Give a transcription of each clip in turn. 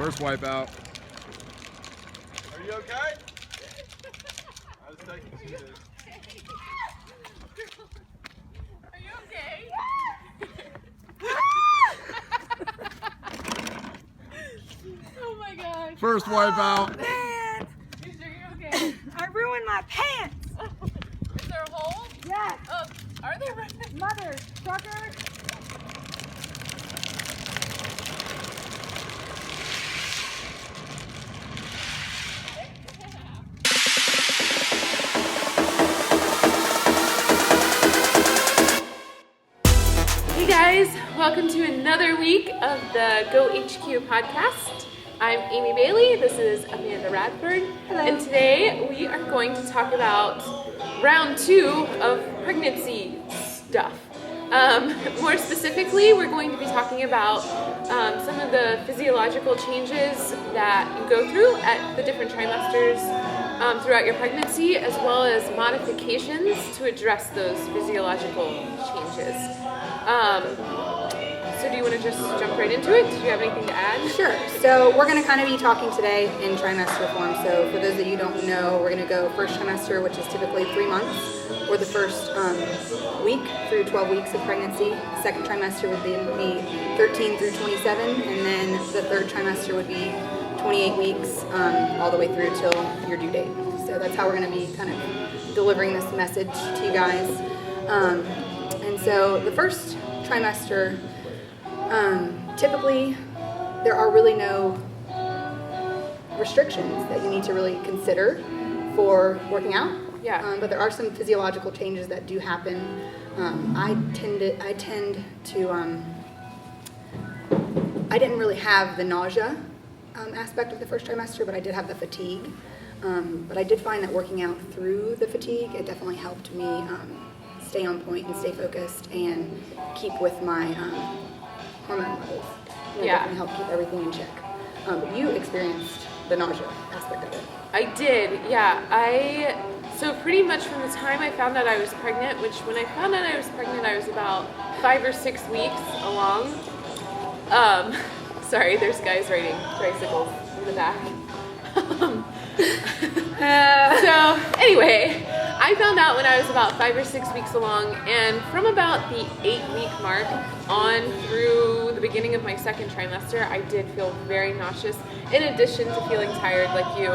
First wipeout. Are you okay? I was taking you to. Are you okay? Oh my gosh. First wipeout. Man, You sure you're okay? I ruined my pants. Is there a hole? Yes. Oh, are there? Mother, trucker. Hey guys, welcome to another week of the Go HQ podcast. I'm Amy Bailey, this is Amanda Radford, and today we are going to talk about round 2 of pregnancy stuff. More specifically, we're going to be talking about some of the physiological changes that you go through at the different trimesters throughout your pregnancy, as well as modifications to address those physiological changes. So do you want to just jump right into it? Do you have anything to add? Sure. So we're going to kind of be talking today in trimester form. So for those of you who don't know, we're going to go first trimester, which is typically 3 months, or the first week through 12 weeks of pregnancy. Second trimester would be 13 through 27, and then the third trimester would be 28 weeks all the way through till your due date. So that's how we're going to be kind of delivering this message to you guys. And so the first trimester, typically there are really no restrictions that you need to really consider for working out. Yeah. But there are some physiological changes that do happen. I didn't really have the nausea aspect of the first trimester, but I did have the fatigue. But I did find that working out through the fatigue, it definitely helped me stay on point and stay focused and keep with my hormone levels. Definitely helped keep everything in check. But you experienced the nausea aspect of it. I did, yeah. So pretty much from the time I found out I was pregnant, which when I found out I was pregnant, I was about 5 or 6 weeks along. Sorry, there's guys riding tricycles in the back. So anyway, I found out when I was about 5 or 6 weeks along, and from about the 8-week mark on through the beginning of my second trimester, I did feel very nauseous, in addition to feeling tired like you.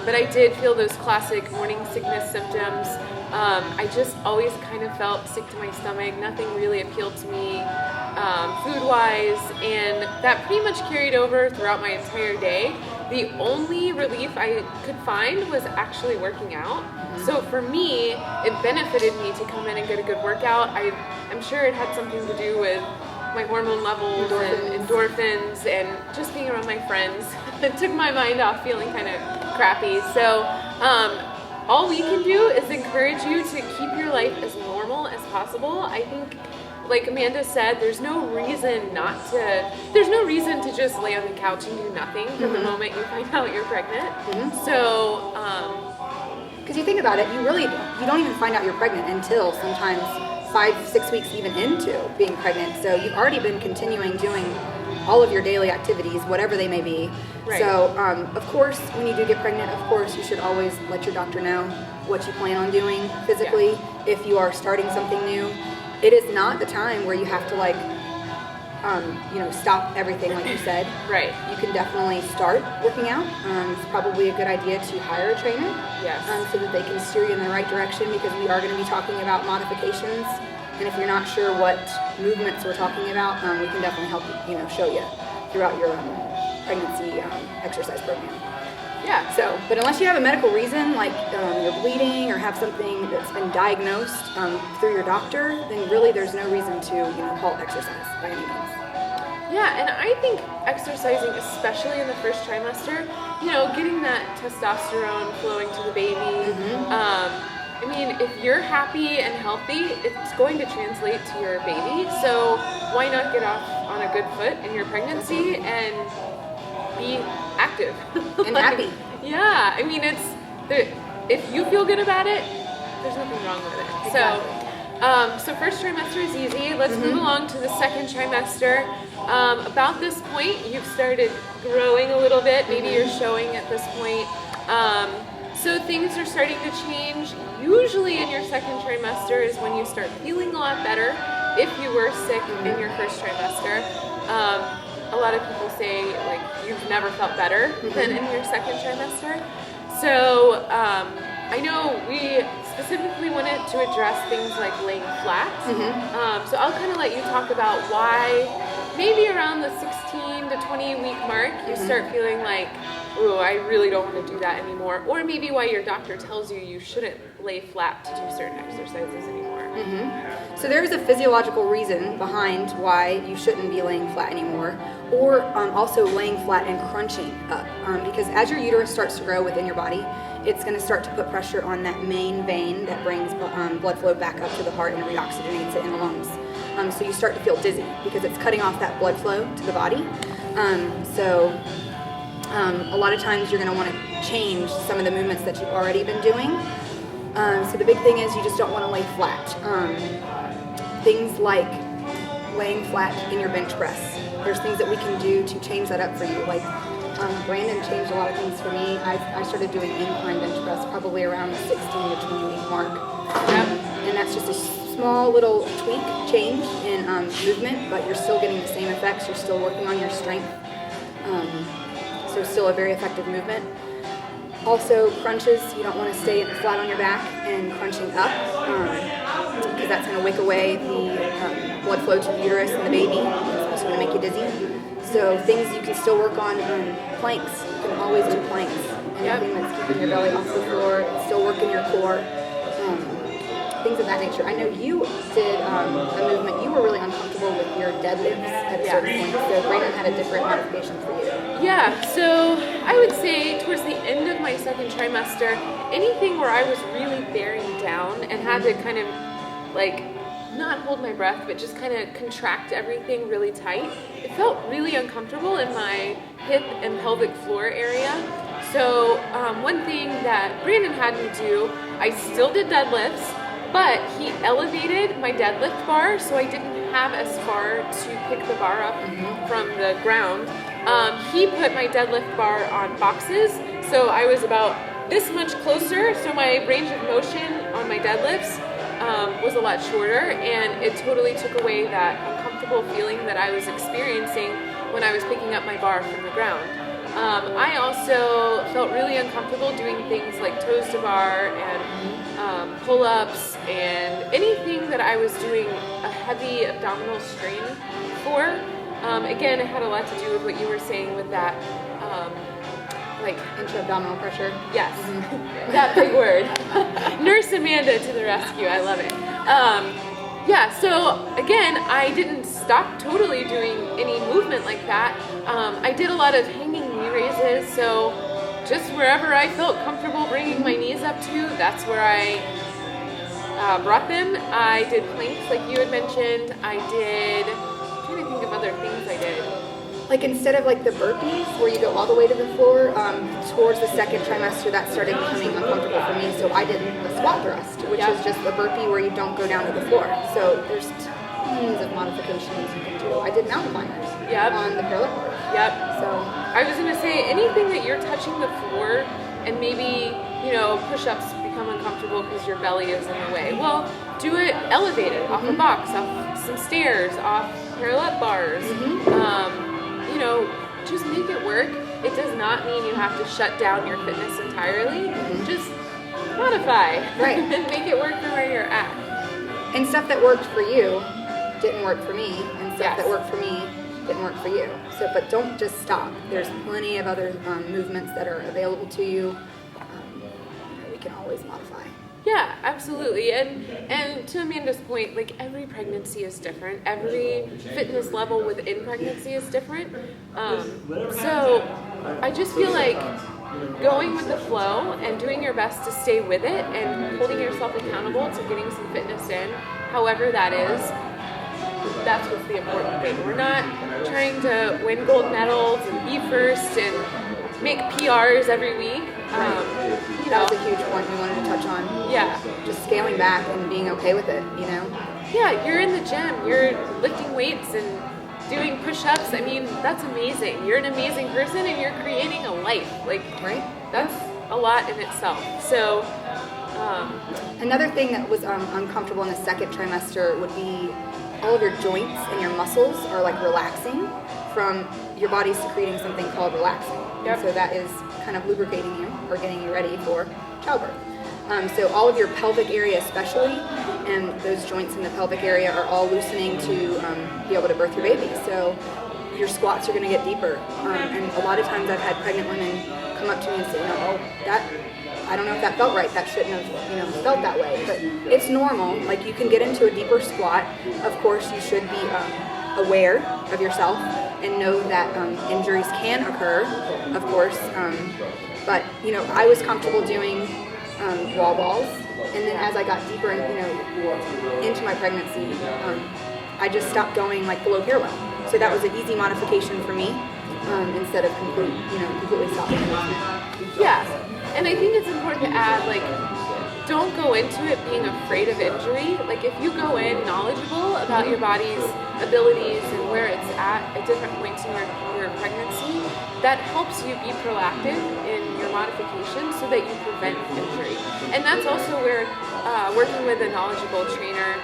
But I did feel those classic morning sickness symptoms. I just always kind of felt sick to my stomach. Nothing really appealed to me food-wise, and that pretty much carried over throughout my entire day. The only relief I could find was actually working out. So for me, it benefited me to come in and get a good workout. I'm sure it had something to do with my hormone levels and endorphins and just being around my friends. It took my mind off feeling kind of crappy. So all we can do is encourage you to keep your life as normal as possible. I think, like Amanda said, there's no reason to just lay on the couch and do nothing from the moment you find out you're pregnant. So, because you think about it, you don't even find out you're pregnant until sometimes 5-6 weeks even into being pregnant. So you've already been continuing doing all of your daily activities, whatever they may be. Right. So, of course, when you do get pregnant, of course, you should always let your doctor know what you plan on doing physically. Yeah. If you are starting something new, it is not the time where you have to stop everything like you said. Right. You can definitely start working out. It's probably a good idea to hire a trainer. Yes. So that they can steer you in the right direction, because we are going to be talking about modifications. And if you're not sure what movements we're talking about, we can definitely help show you throughout your pregnancy exercise program. Yeah. So, but unless you have a medical reason, like you're bleeding or have something that's been diagnosed through your doctor, then really there's no reason to halt exercise by any means. Yeah, and I think exercising, especially in the first trimester, getting that testosterone flowing to the baby. I mean, if you're happy and healthy, it's going to translate to your baby. So why not get off on a good foot in your pregnancy and be active And happy. Yeah, I mean, if you feel good about it, there's nothing wrong with it. Exactly. So So first trimester is easy. Let's move along to the second trimester. About this point, you've started growing a little bit. Maybe you're showing at this point. So things are starting to change. Usually in your second trimester is when you start feeling a lot better if you were sick in your first trimester. A lot of people say like you've never felt better than in your second trimester. So I know we specifically wanted to address things like laying flat. So I'll kind of let you talk about why maybe around the 16 to 20 week mark you start feeling like, oh, I really don't want to do that anymore. Or maybe why your doctor tells you you shouldn't lay flat to do certain exercises anymore. So there is a physiological reason behind why you shouldn't be laying flat anymore, or also laying flat and crunching up. Because as your uterus starts to grow within your body, it's going to start to put pressure on that main vein that brings blood flow back up to the heart and reoxygenates it in the lungs. So you start to feel dizzy because it's cutting off that blood flow to the body. A lot of times you're going to want to change some of the movements that you've already been doing. So the big thing is you just don't want to lay flat. Things like laying flat in your bench press. There's things that we can do to change that up for you. Like Brandon changed a lot of things for me. I started doing incline bench press probably around the 16 to 20 week mark. And that's just a small little tweak change in movement, but you're still getting the same effects. You're still working on your strength. So still a very effective movement. Also, crunches, you don't want to stay flat on your back and crunching up, because that's going to wake away the blood flow to the uterus and the baby. It's also going to make you dizzy. So things you can still work on, planks. You can always do planks. Anything that's keeping your belly off the floor, still working your core. Things of that nature. I know you did a movement. You were really uncomfortable with your deadlifts at a certain point. So Brandon had a different modification for you. Yeah, so I would say towards the end of my second trimester, anything where I was really bearing down and had to kind of like not hold my breath, but just kind of contract everything really tight, it felt really uncomfortable in my hip and pelvic floor area. So one thing that Brandon had me do, I still did deadlifts, but he elevated my deadlift bar so I didn't have as far to pick the bar up from the ground. He put my deadlift bar on boxes, so I was about this much closer, so my range of motion on my deadlifts was a lot shorter, and it totally took away that uncomfortable feeling that I was experiencing when I was picking up my bar from the ground. I also felt really uncomfortable doing things like toes to bar and pull-ups and anything that I was doing a heavy abdominal strain for. Again, it had a lot to do with what you were saying with that, like intra-abdominal pressure. Yes, that big word. Nurse Amanda to the rescue. I love it. Yeah, so again, I didn't stop totally doing any movement like that. I did a lot of hanging knee raises, so just wherever I felt comfortable bringing my knees up to, that's where I brought them. I did planks like you had mentioned. I'm trying to think of other things I did. Like instead of like the burpees where you go all the way to the floor, towards the second trimester that started becoming uncomfortable for me. So I did the squat thrust, which is just a burpee where you don't go down to the floor. So there's tons of modifications you can do. I did mountain climbers on the parallel board. So I was gonna say anything that you're touching the floor and maybe, push-ups become uncomfortable because your belly is in the way. Well, do it elevated, off a box, off some stairs, off parallel bars. Just make it work. It does not mean you have to shut down your fitness entirely. Just modify. Right. And make it work for where you're at. And stuff that worked for you didn't work for me, and stuff that worked for me didn't work for you. So, but don't just stop. There's plenty of other movements that are available to you. We can always modify. Yeah, absolutely. And to Amanda's point, like every pregnancy is different. Every fitness level within pregnancy is different. So I just feel like going with the flow and doing your best to stay with it and holding yourself accountable to getting some fitness in, however that is, that's what's the important thing. We're not trying to win gold medals and be first and make PRs every week. You That know, was a huge point we wanted to touch on. yeah. Just scaling back and being okay with it, you know? Yeah, you're in the gym, you're lifting weights and doing push-ups. I mean, that's amazing. You're an amazing person and you're creating a life. Like, Right? that's a lot in itself. So, Another thing that was uncomfortable in the second trimester would be all of your joints and your muscles are like relaxing from your body secreting something called relaxin. Yep. So that is kind of lubricating you or getting you ready for childbirth. So all of your pelvic area especially, and those joints in the pelvic area are all loosening to be able to birth your baby. So your squats are going to get deeper. And a lot of times I've had pregnant women come up to me and say, oh, I don't know if that felt right. That shouldn't have, felt that way. But it's normal. Like, you can get into a deeper squat. Of course, you should be aware of yourself and know that injuries can occur, of course. But I was comfortable doing wall balls, and then as I got deeper, into my pregnancy, I just stopped going like below parallel. So that was an easy modification for me, instead of completely stopping the movement. yeah. And I think it's important to add, like, don't go into it being afraid of injury. Like, if you go in knowledgeable about your body's abilities and where it's at different points in your pregnancy, that helps you be proactive in your modification so that you prevent injury. And that's also where working with a knowledgeable trainer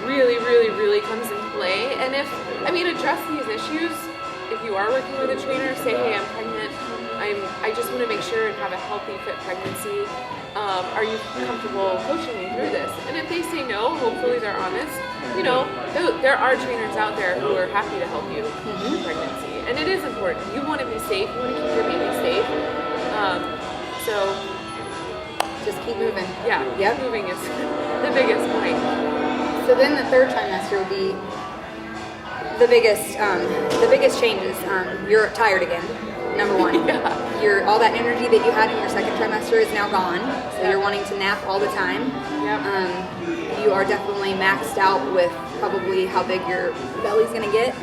really, really, really comes into play. And address these issues. If you are working with a trainer, say, hey, I'm pregnant. I just want to make sure and have a healthy, fit pregnancy. Are you comfortable coaching me through this? And if they say no, hopefully they're honest. There are trainers out there who are happy to help you with pregnancy. And it is important. You want to be safe. You want to keep your baby safe. So Just keep moving. yeah, Yep. moving is the biggest point. So then the third trimester would be the biggest changes. You're tired again. Number one. Yeah. All that energy that you had in your second trimester is now gone. So you're wanting to nap all the time. Yep. You are definitely maxed out with probably how big your belly's gonna get.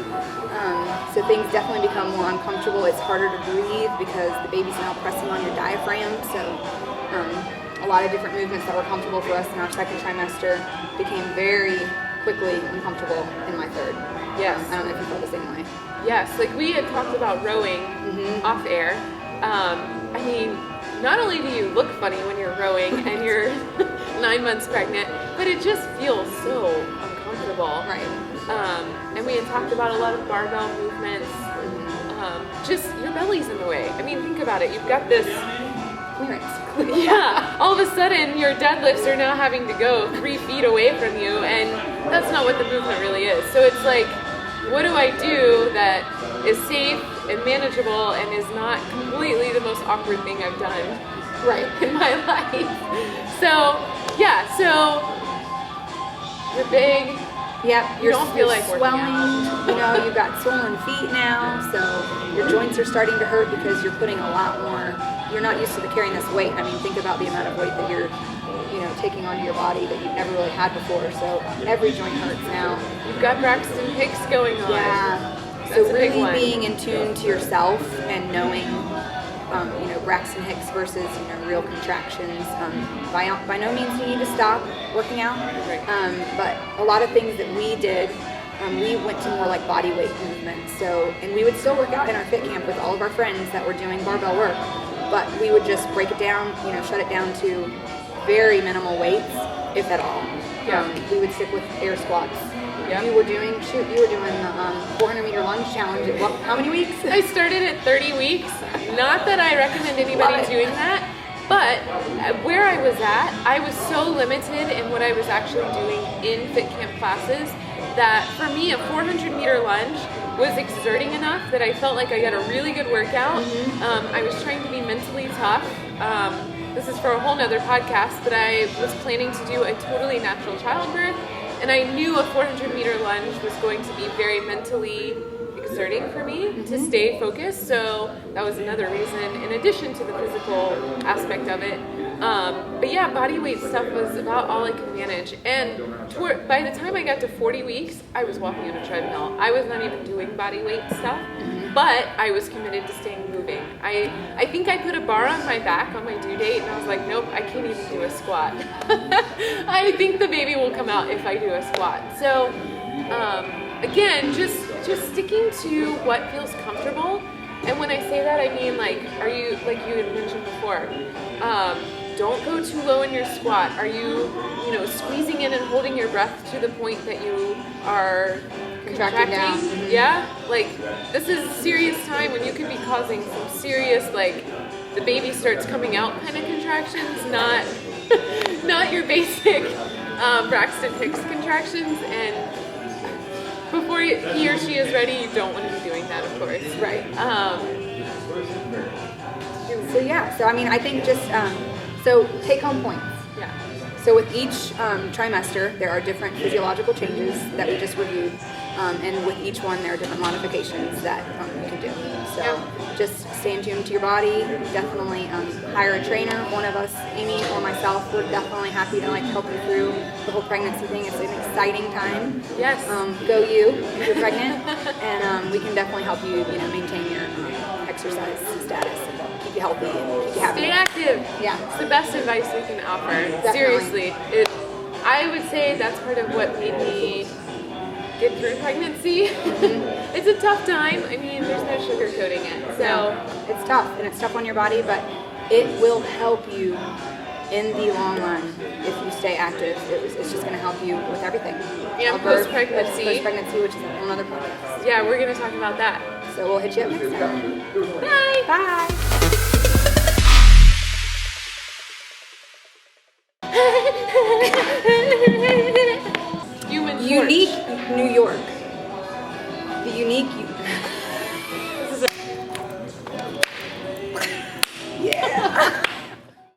So things definitely become more uncomfortable. It's harder to breathe because the baby's now pressing on your diaphragm. So a lot of different movements that were comfortable for us in our second trimester became very quickly uncomfortable in my third. Yes. I don't know if you felt the same way. Yes, like we had talked about rowing off air. Not only do you look funny when you're rowing and you're 9 months pregnant, but it just feels so uncomfortable. Right. And we had talked about a lot of barbell movements. Just your belly's in the way. Think about it. You've got this Clearance. yeah, all of a sudden your deadlifts are now having to go 3 feet away from you, and that's not what the movement really is. So it's like, what do I do that is safe and manageable and is not completely the most awkward thing I've done in my life? So you're big. Yep, You don't feel like working swelling. You've got swollen feet now, so your joints are starting to hurt because you're putting a lot more. You're not used to carrying this weight. Think about the amount of weight that you're, taking onto your body that you've never really had before. So every joint hurts now. You've got Braxton Hicks going on. Yeah. That's So a big really one. being in tune to yourself and knowing, Braxton Hicks versus, real contractions. By no means you need to stop working out. Right. But a lot of things that we did, we went to more like body weight movements. So, and we would still work out in our fit camp with all of our friends that were doing barbell work, but we would just break it down, shut it down to very minimal weights, if at all. Yeah. We would stick with air squats. Yep. You were doing the 400 meter lunge challenge at how many weeks? I started at 30 weeks. Not that I recommend anybody doing that, but where I was at, I was so limited in what I was actually doing in fit camp classes that for me, a 400 meter lunge was exerting enough that I felt like I got a really good workout. I was trying to be mentally tough. This is for a whole nother podcast, but I was planning to do a totally natural childbirth, and I knew a 400 meter lunge was going to be very mentally exerting for me to stay focused. So that was another reason, in addition to the physical aspect of it. But yeah, body weight stuff was about all I could manage. And by the time I got to 40 weeks, I was walking on a treadmill. I was not even doing body weight stuff. but I was committed to staying moving. I think I put a bar on my back on my due date, and I was like, nope, I can't even do a squat. I think the baby will come out if I do a squat. So again, just sticking to what feels comfortable. And when I say that, I mean, like, are you, like you had mentioned before, don't go too low in your squat. Are you, squeezing in and holding your breath to the point that you are contracting? Down. Yeah? Like, this is serious time when you could be causing some serious, like, the baby starts coming out kind of contractions, not your basic Braxton Hicks contractions. And before he or she is ready, you don't want to be doing that, of course. Right. So I mean, I think just, so take home points. Yeah. So with each trimester, there are different physiological changes that we just reviewed. And with each one, there are different modifications that you can do. So just stay in tune to your body. Definitely hire a trainer. One of us, Amy or myself, we're definitely happy to help you through the whole pregnancy thing. It's an exciting time. Yes. Go you if you're pregnant, and we can definitely help you, maintain your exercise status and keep you healthy and keep you happy. Stay active. Yeah. It's the best advice we can offer. Definitely. Seriously. I would say that's part of what made me get through pregnancy. It's a tough time. I mean, there's no sugarcoating it. So it's tough, and it's tough on your body, but it will help you in the long run if you stay active. It's just going to help you with everything. Yeah, post-pregnancy. Post-pregnancy, which is a whole other podcast. Yeah, we're going to talk about that. So we'll hit you up next time. Bye. Bye. Human Unique New York. The unique